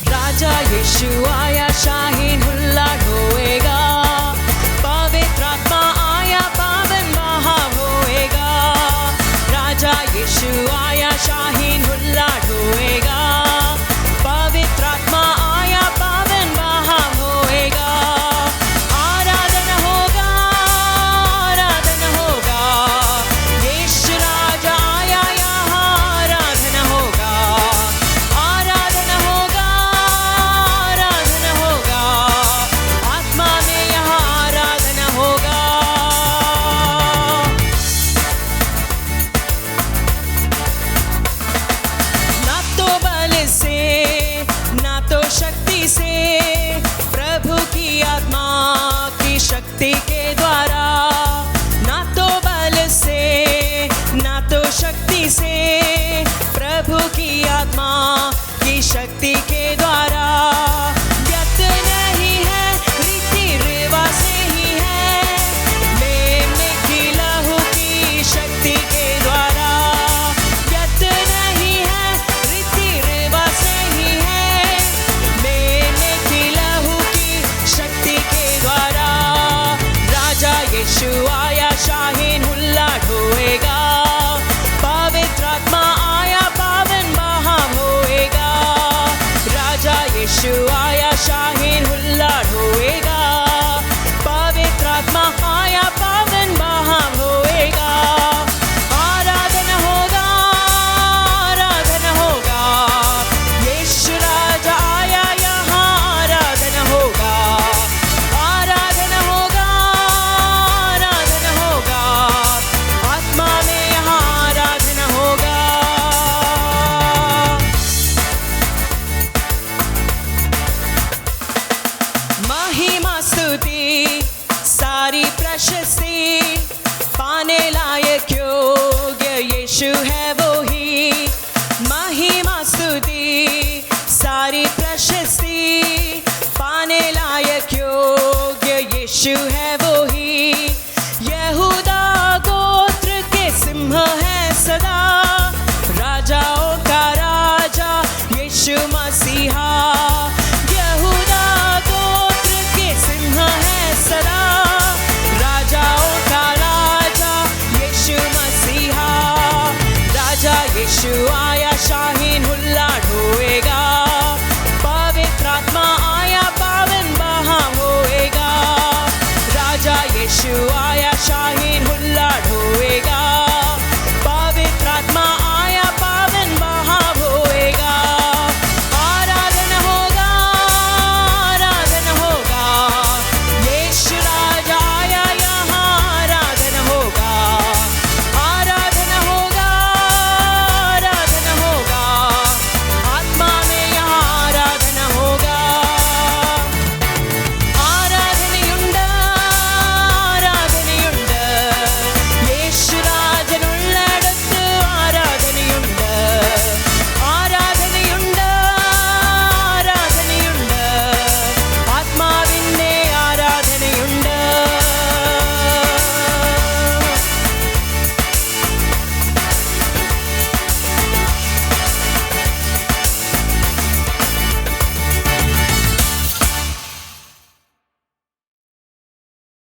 राजा यीशु आया, शाहीन हुल्ला ढोएगा, पवित्र आत्मा आया, पावन महाव होएगा। राजा यीशु आया, शाहीन हुल्ला ढोएगा, पवित्र आत्मा आया, पावन महाव होएगा। आराधना होगा, आराधना होगा, यीशु राजा आया, यहाँ आराधना होगा, आराधना होगा, आराधना होगा, आत्मा में यहाँ आराधना होगा। ना तो बल से ना तो शक्ति से, प्रभु की आत्मा की शक्ति के द्वारा। ना तो बल से ना तो शक्ति से, प्रभु की आत्मा की शक्ति के द्वारा। व्यर्थ नहीं है, रीति रिवाज से ही है, मेमने की लहू की शक्ति के द्वारा। व्यर्थ नहीं है, रीति रिवाज से ही है, मेमने की लहू की शक्ति के द्वारा। राजा यीशु आया, शाहीन हुल्ला ढोएगा, पवित्र आत्मा आया, पावन महाव होएगा। राजा यीशु आया, शाहीन हुल्ला ढोएगा, पवित्र आत्मा आया, पावन महाव होएगा। आराधना होगा, आराधना होगा, यीशु राजा आया, यहाँ आराधना होगा, आराधना होगा, आराधना होगा, आत्मा में यहाँ आराधना होगा। महिमा स्तुति सारी प्रशस्ति पाने लायक योग्य यीशु है वो ही। महिमा स्तुति सारी प्रशस्ति पाने लायक योग्य यीशु है वो ही। यहूदा गोत्र के सिंह है सदा, राजाओं का राजा यीशु मसीहा। यहूदा गोत्र के सिंह है सदा, राजाओं का राजा यीशु मसीहा। राजा यीशु आया, शाहीन हुल्ला ढोएगा, पवित्र आत्मा आया, पावन महाव होएगा। राजा यीशु आया, शाहीन हुल्ला ढोएगा।